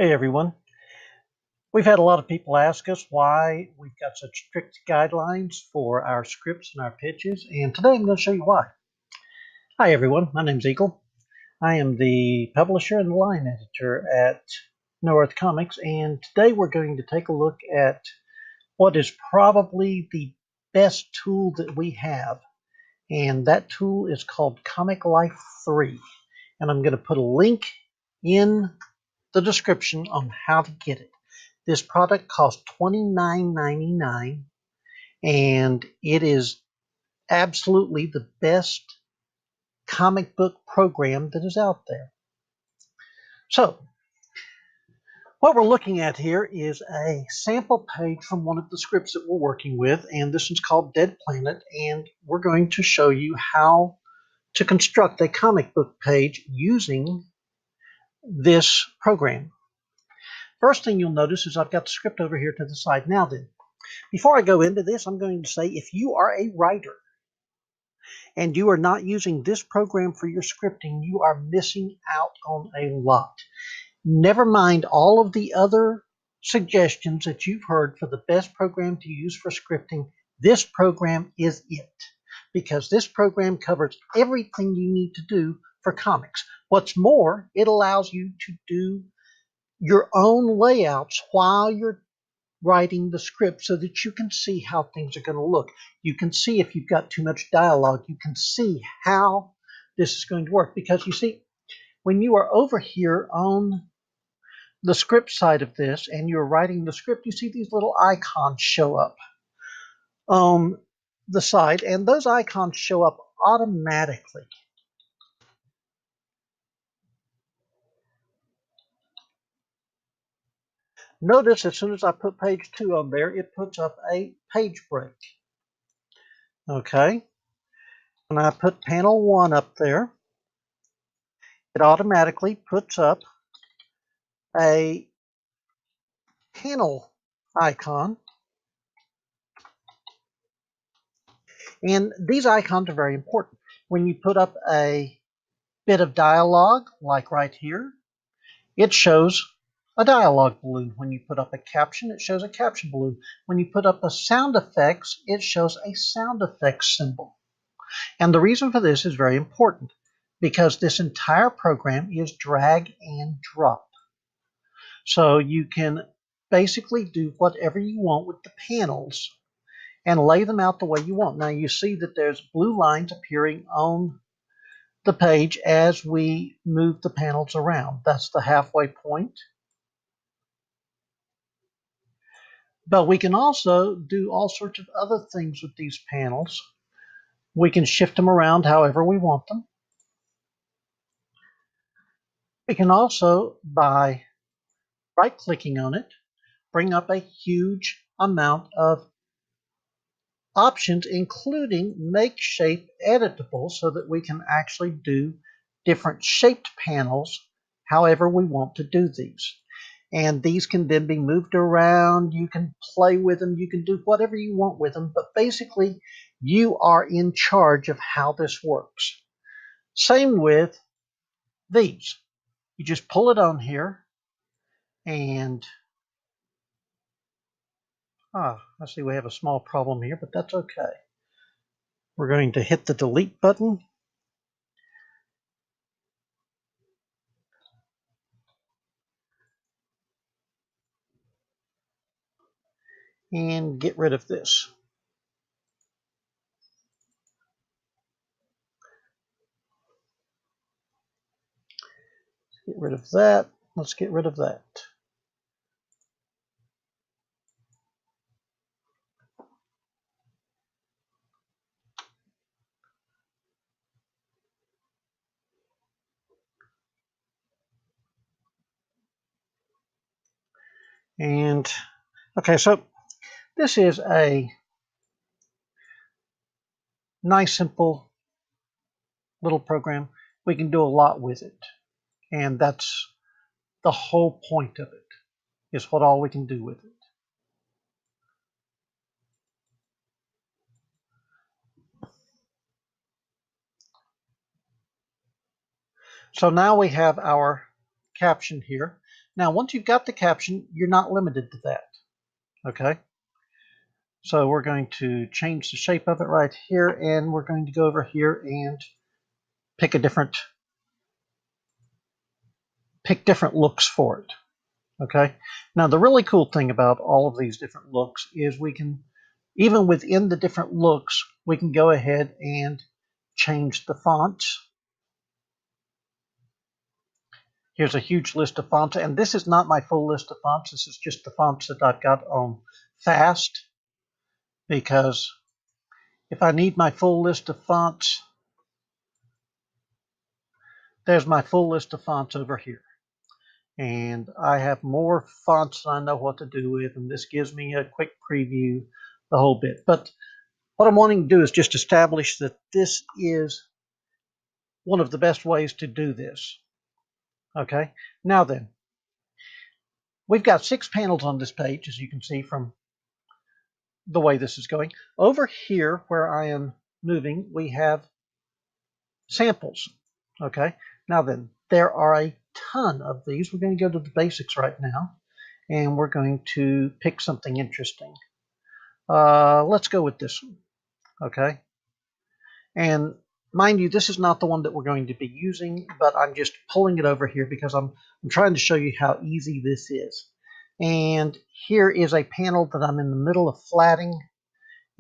Hey everyone. We've had a lot of people ask us why we've got such strict guidelines for our scripts and our pitches, and today I'm going to show you why. Hi everyone, my name's Eagle. I am the publisher and the line editor at No Earth Comics, and today we're going to take a look at what is probably the best tool that we have, and that tool is called Comic Life 3, and I'm going to put a link in the description on how to get it. This product costs $29.99, and it is absolutely the best comic book program that is out there. So, what we're looking at here is a sample page from one of the scripts that we're working with, and this is called Dead Planet, and we're going to show you how to construct a comic book page using this program. First thing you'll notice is I've got the script over here to the side. Now then, before I go into this, I'm going to say if you are a writer and you are not using this program for your scripting, you are missing out on a lot. Never mind all of the other suggestions that you've heard for the best program to use for scripting. This program is it, because this program covers everything you need to do for comics. What's more, it allows you to do your own layouts while you're writing the script so that you can see how things are going to look. You can see if you've got too much dialogue. You can see how this is going to work. Because you see, when you are over here on the script side of this and you're writing the script, you see these little icons show up on the side, and those icons show up automatically. Notice as soon as I put page 2 on there, it puts up a page break. Okay. When I put panel 1 up there, it automatically puts up a panel icon. And these icons are very important. When you put up a bit of dialogue, like right here, it shows a dialogue balloon. When you put up a caption, it shows a caption balloon. When you put up a sound effects, it shows a sound effects symbol. And the reason for this is very important, because this entire program is drag and drop. So you can basically do whatever you want with the panels and lay them out the way you want. Now you see that there's blue lines appearing on the page as we move the panels around. That's the halfway point. But we can also do all sorts of other things with these panels. We can shift them around however we want them. We can also, by right-clicking on it, bring up a huge amount of options, including make shape editable, so that we can actually do different shaped panels however we want to do these. And these can then be moved around. You can play with them. You can do whatever you want with them. But basically, you are in charge of how this works. Same with these. You just pull it on here and I see we have a small problem here, but that's okay. We're going to hit the delete button. And get rid of this. Get rid of that. Let's get rid of that. And okay, so this is a nice, simple little program. We can do a lot with it. And that's the whole point of it, is what all we can do with it. So now we have our caption here. Now, once you've got the caption, you're not limited to that, okay? So we're going to change the shape of it right here, and we're going to go over here and pick different looks for it, okay? Now, the really cool thing about all of these different looks is we can, even within the different looks, we can go ahead and change the fonts. Here's a huge list of fonts, and this is not my full list of fonts. This is just the fonts that I've got on fast, because if I need my full list of fonts, there's my full list of fonts over here. And I have more fonts than I know what to do with, and this gives me a quick preview, the whole bit. But what I'm wanting to do is just establish that this is one of the best ways to do this. Okay, now then, we've got 6 panels on this page, as you can see from the way this is going. Over here, where I am moving, we have samples. Okay, now then, there are a ton of these. We're going to go to the basics right now, and we're going to pick something interesting. Let's go with this one. Okay, and mind you, this is not the one that we're going to be using, but I'm just pulling it over here because I'm trying to show you how easy this is. And here is a panel that I'm in the middle of flatting,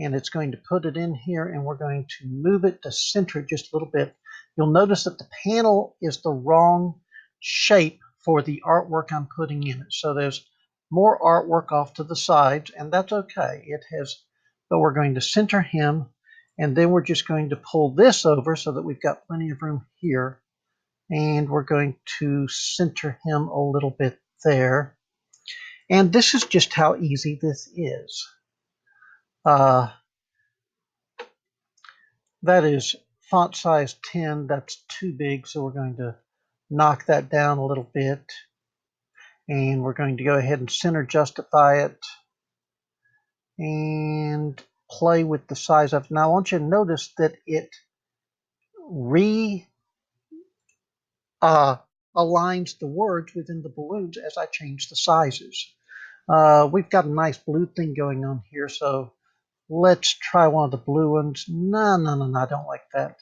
and it's going to put it in here, and we're going to move it to center it just a little bit. You'll notice that the panel is the wrong shape for the artwork I'm putting in it. So there's more artwork off to the sides, and that's okay. It has, but we're going to center him, and then we're just going to pull this over so that we've got plenty of room here, and we're going to center him a little bit there. And this is just how easy this is. That is font size 10. That's too big, so we're going to knock that down a little bit. And we're going to go ahead and center justify it and play with the size of it. Now I want you to notice that it aligns the words within the balloons as I change the sizes. We've got a nice blue thing going on here, so let's try one of the blue ones. No, I don't like that.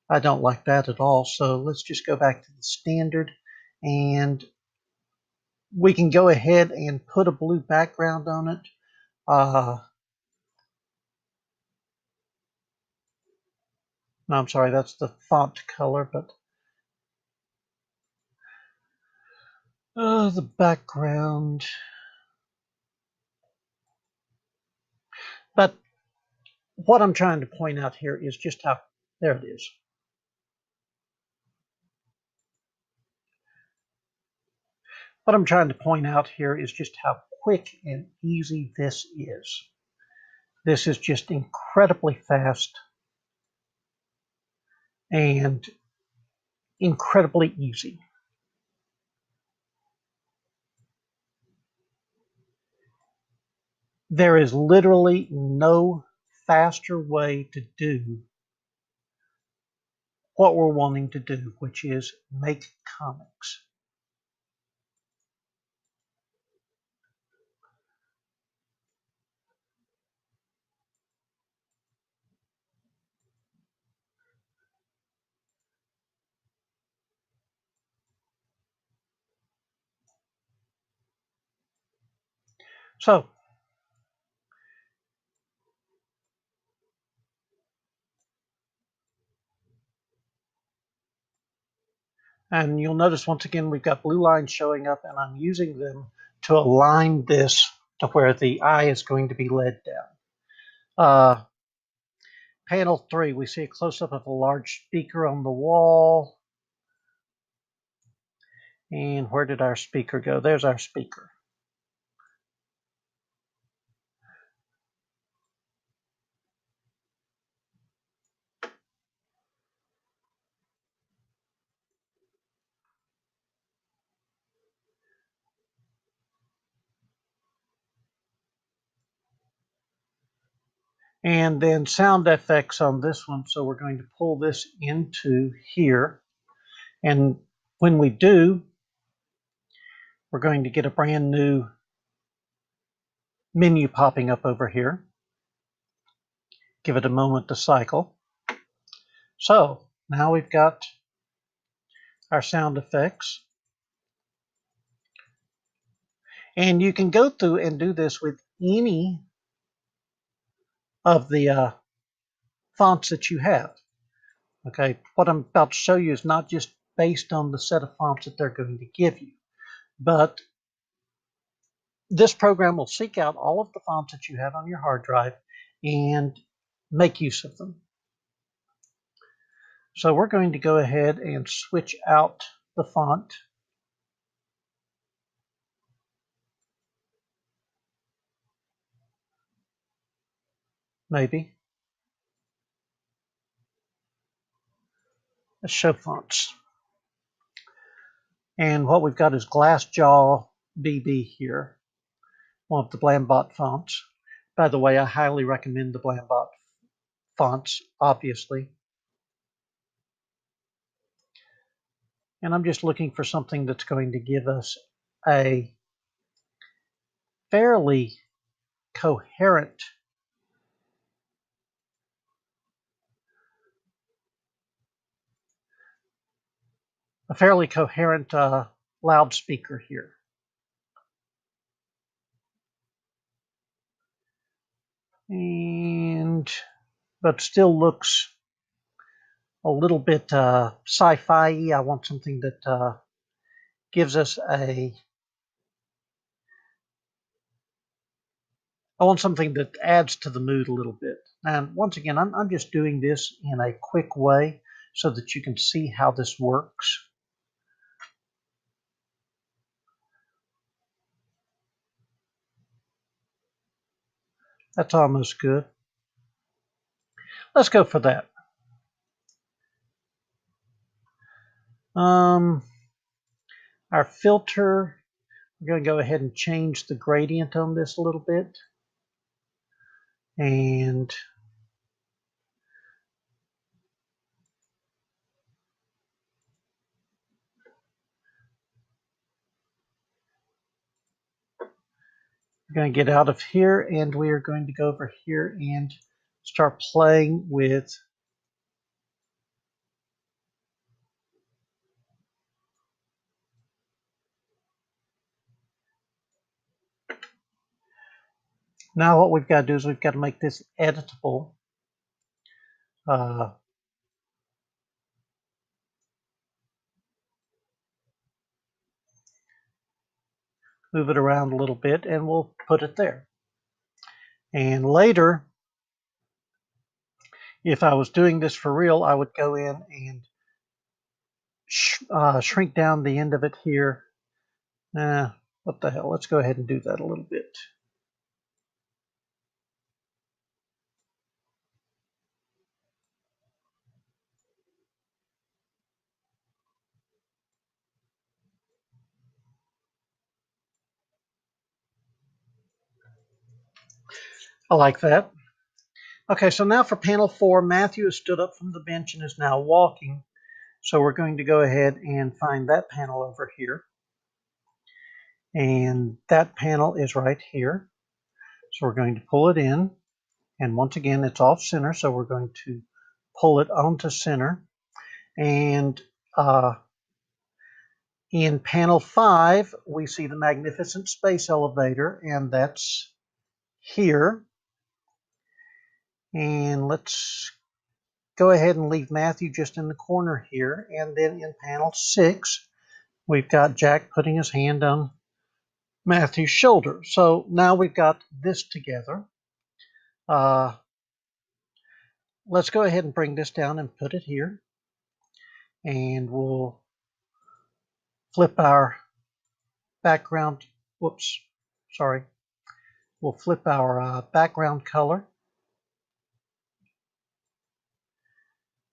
I don't like that at all. So let's just go back to the standard, and we can go ahead and put a blue background on it. No, I'm sorry, that's the font color, but the background. But what I'm trying to point out here is just how, there it is. What I'm trying to point out here is just how quick and easy this is. This is just incredibly fast and incredibly easy. There is literally no faster way to do what we're wanting to do, which is make comics. So, and you'll notice once again we've got blue lines showing up, and I'm using them to align this to where the eye is going to be led down. Panel 3, we see a close-up of a large speaker on the wall. And where did our speaker go? There's our speaker. And then sound effects on this one. So we're going to pull this into here. And when we do, we're going to get a brand new menu popping up over here. Give it a moment to cycle. So now we've got our sound effects. And you can go through and do this with any of the fonts that you have. Okay, what I'm about to show you is not just based on the set of fonts that they're going to give you, but this program will seek out all of the fonts that you have on your hard drive and make use of them. So we're going to go ahead and switch out the font. Maybe. Let's show fonts. And what we've got is Glassjaw BB here, one of the Blambot fonts. By the way, I highly recommend the Blambot fonts, obviously. And I'm just looking for something that's going to give us a fairly coherent loudspeaker here. But still looks a little bit sci-fi-y. I want something that gives us I want something that adds to the mood a little bit. And once again, I'm just doing this in a quick way so that you can see how this works. That's almost good. Let's go for that. Our filter, we're going to go ahead and change the gradient on this a little bit. And we're going to get out of here, and we are going to go over here and start playing with now what we've got to do is we've got to make this editable. Move it around a little bit, and we'll put it there. And later, if I was doing this for real, I would go in and shrink down the end of it here. What the hell? Let's go ahead and do that a little bit. I like that. Okay, so now for panel 4, Matthew has stood up from the bench and is now walking. So we're going to go ahead and find that panel over here. And that panel is right here. So we're going to pull it in. And once again, it's off center, so we're going to pull it onto center. And in panel 5, we see the Magnificent Space Elevator, and that's here. And let's go ahead and leave Matthew just in the corner here. And then in panel 6, we've got Jack putting his hand on Matthew's shoulder. So now we've got this together. Let's go ahead and bring this down and put it here. And we'll flip our background. Whoops, sorry. We'll flip our background color.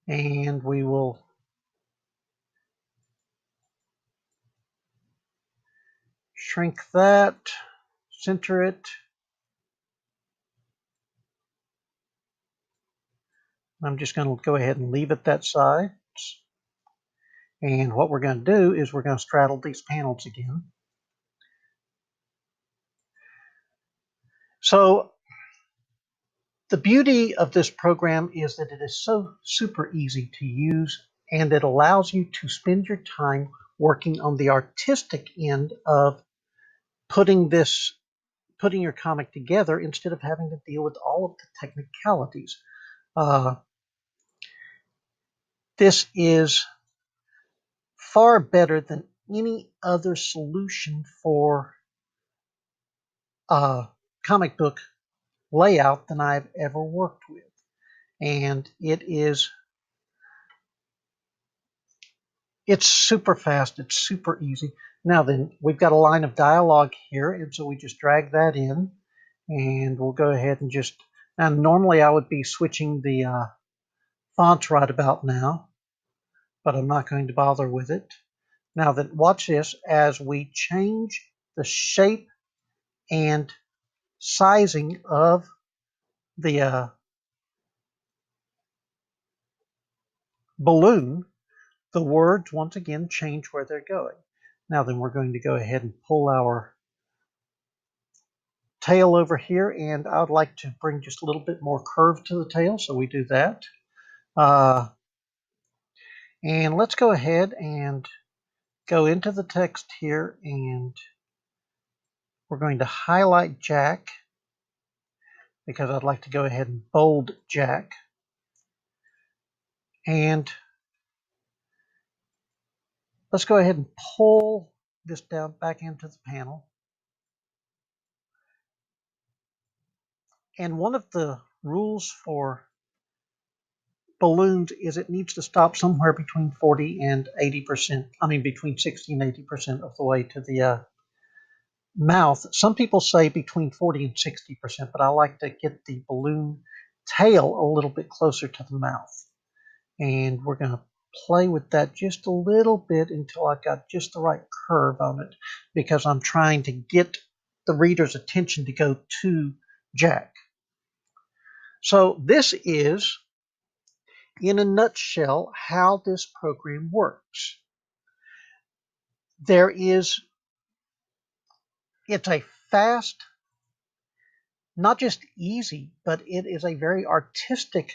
And we will shrink that, center it. I'm just going to go ahead and leave it that size. And what we're going to do is we're going to straddle these panels again. So the beauty of this program is that it is so super easy to use, and it allows you to spend your time working on the artistic end of putting your comic together instead of having to deal with all of the technicalities. This is far better than any other solution for comic book layout than I've ever worked with. And it's super fast, it's super easy. Now then, we've got a line of dialogue here, and so we just drag that in, and we'll go ahead and just, now normally I would be switching the fonts right about now, but I'm not going to bother with it. Now then, watch this as we change the shape and sizing of the balloon, the words once again change where they're going. Now then, we're going to go ahead and pull our tail over here, and I would like to bring just a little bit more curve to the tail, so we do that. And let's go ahead and go into the text here, and we're going to highlight Jack because I'd like to go ahead and bold Jack. And let's go ahead and pull this down back into the panel. And one of the rules for balloons is it needs to stop somewhere between 40 and 80%. I mean, between 60 and 80% of the way to the mouth. Some people say between 40 and 60%, but I like to get the balloon tail a little bit closer to the mouth. And we're going to play with that just a little bit until I've got just the right curve on it, because I'm trying to get the reader's attention to go to Jack. So this is, in a nutshell, how this program works. It's a fast, not just easy, but it is a very artistic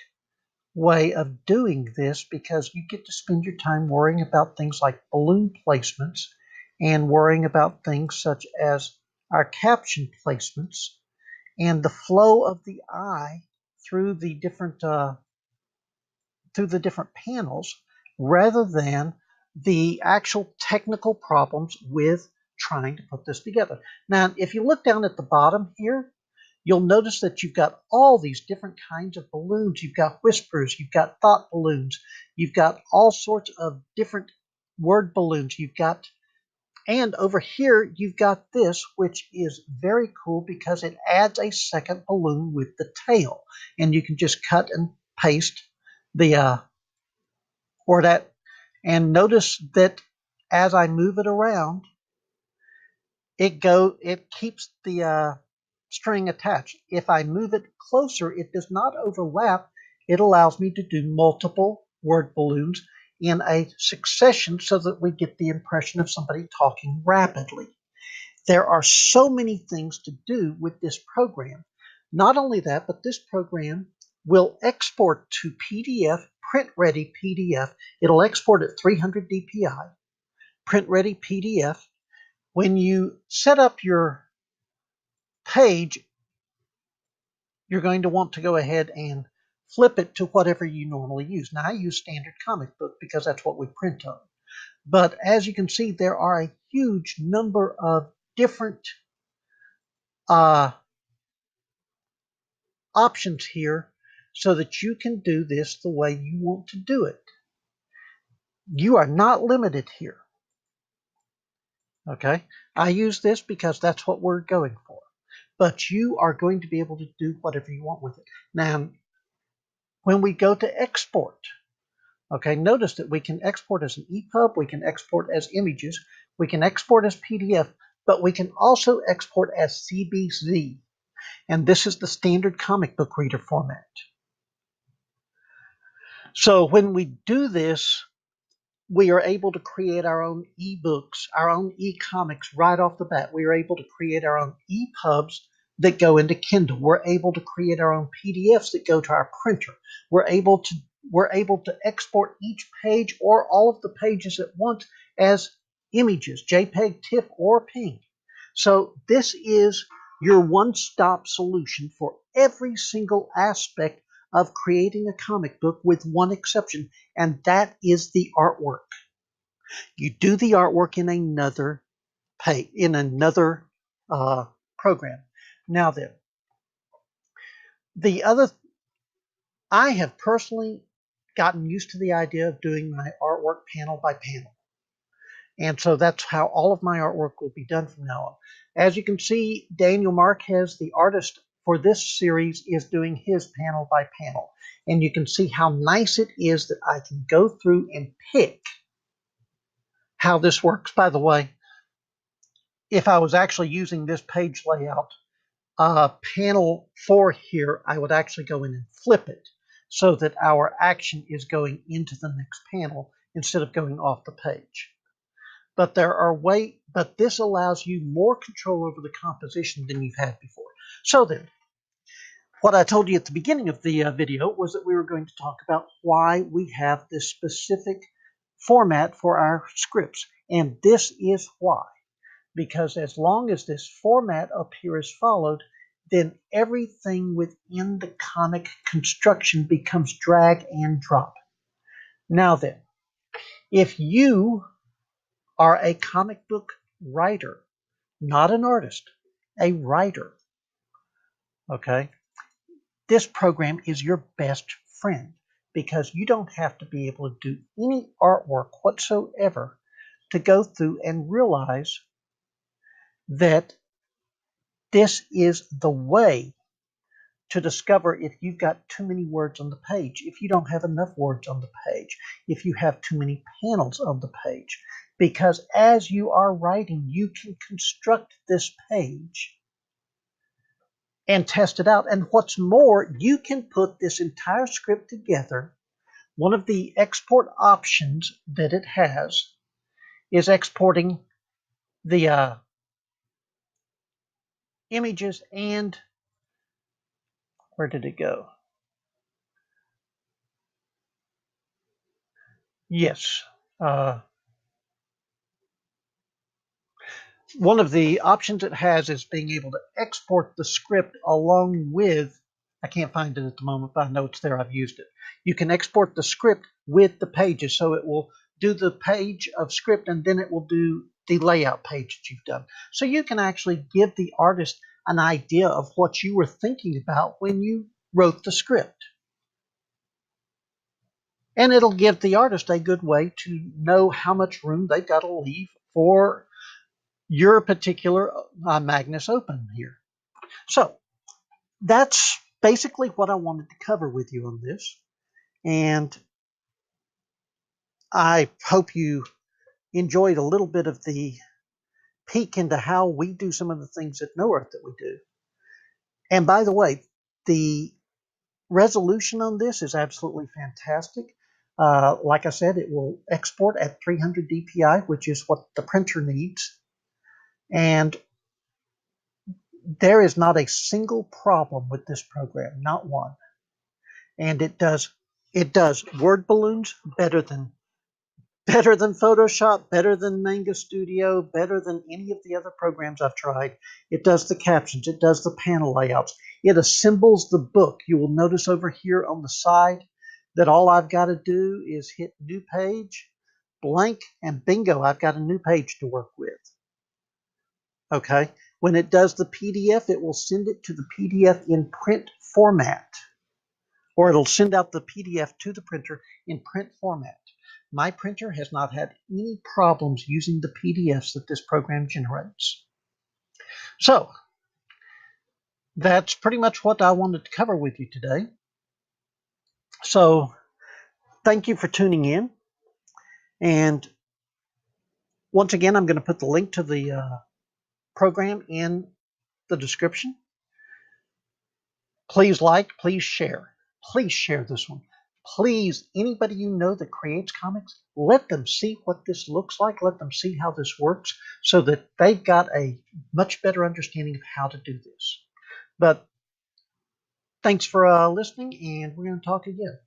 way of doing this, because you get to spend your time worrying about things like balloon placements and worrying about things such as our caption placements and the flow of the eye through the different panels, rather than the actual technical problems with trying to put this together. Now, if you look down at the bottom here, you'll notice that you've got all these different kinds of balloons. You've got whispers, you've got thought balloons, you've got all sorts of different word balloons. And over here, you've got this, which is very cool because it adds a second balloon with the tail. And you can just cut and paste and notice that as I move it around, it keeps the string attached. If I move it closer, it does not overlap. It allows me to do multiple word balloons in a succession so that we get the impression of somebody talking rapidly. There are so many things to do with this program. Not only that, but this program will export to PDF, print-ready PDF. It'll export at 300 dpi, print-ready PDF. When you set up your page, you're going to want to go ahead and flip it to whatever you normally use. Now, I use standard comic book because that's what we print on. But as you can see, there are a huge number of different options here so that you can do this the way you want to do it. You are not limited here. Okay? I use this because that's what we're going for. But you are going to be able to do whatever you want with it. Now, when we go to export, okay, notice that we can export as an EPUB, we can export as images, we can export as PDF, but we can also export as CBZ. And this is the standard comic book reader format. So when we do this, we are able to create our own ebooks, our own e-comics right off the bat. We are able to create our own EPUBs that go into Kindle. We're able to create our own PDFs that go to our printer. We're able to export each page or all of the pages at once as images, JPEG, TIFF, or PNG. So this is your one-stop solution for every single aspect of creating a comic book, with one exception, and that is the artwork. You do the artwork in another program. Now then, I have personally gotten used to the idea of doing my artwork panel by panel. And so that's how all of my artwork will be done from now on. As you can see, Daniel Marquez, the artist for this series, is doing his panel by panel. And you can see how nice it is that I can go through and pick how this works. By the way, if I was actually using this page layout, panel 4 here, I would actually go in and flip it so that our action is going into the next panel instead of going off the page. But this allows you more control over the composition than you've had before. So then, what I told you at the beginning of the video was that we were going to talk about why we have this specific format for our scripts. And this is why. Because as long as this format up here is followed, then everything within the comic construction becomes drag and drop. Now then, if you are a comic book writer, not an artist, a writer, okay, this program is your best friend, because you don't have to be able to do any artwork whatsoever to go through and realize that this is the way to discover if you've got too many words on the page, if you don't have enough words on the page, if you have too many panels on the page. Because as you are writing, you can construct this page and test it out. And what's more, you can put this entire script together. One of the export options that it has is exporting the images and, where did it go? Yes. One of the options it has is being able to export the script along with, I can't find it at the moment, but I know it's there, I've used it. You can export the script with the pages, so it will do the page of script and then it will do the layout page that you've done. So you can actually give the artist an idea of what you were thinking about when you wrote the script. And it'll give the artist a good way to know how much room they've got to leave for your particular Magnus Open here. So that's basically what I wanted to cover with you on this. And I hope you enjoyed a little bit of the peek into how we do some of the things at No Earth that we do. And by the way, the resolution on this is absolutely fantastic. Like I said, it will export at 300 dpi, which is what the printer needs. And there is not a single problem with this program, not one. And it does word balloons better than Photoshop, better than Manga Studio, better than any of the other programs I've tried. It does the captions, it does the panel layouts, it assembles the book. You will notice over here on the side that all I've got to do is hit new page, blank, and bingo, I've got a new page to work with. Okay, when it does the PDF, it will send it to the PDF in print format, or it'll send out the PDF to the printer in print format. My printer has not had any problems using the PDFs that this program generates. So that's pretty much what I wanted to cover with you today. So thank you for tuning in. And once again, I'm going to put the link to the program in the description. Please like, please share. Please share this one. Please, anybody you know that creates comics, let them see what this looks like. Let them see how this works so that they've got a much better understanding of how to do this. But thanks for listening, and we're going to talk again.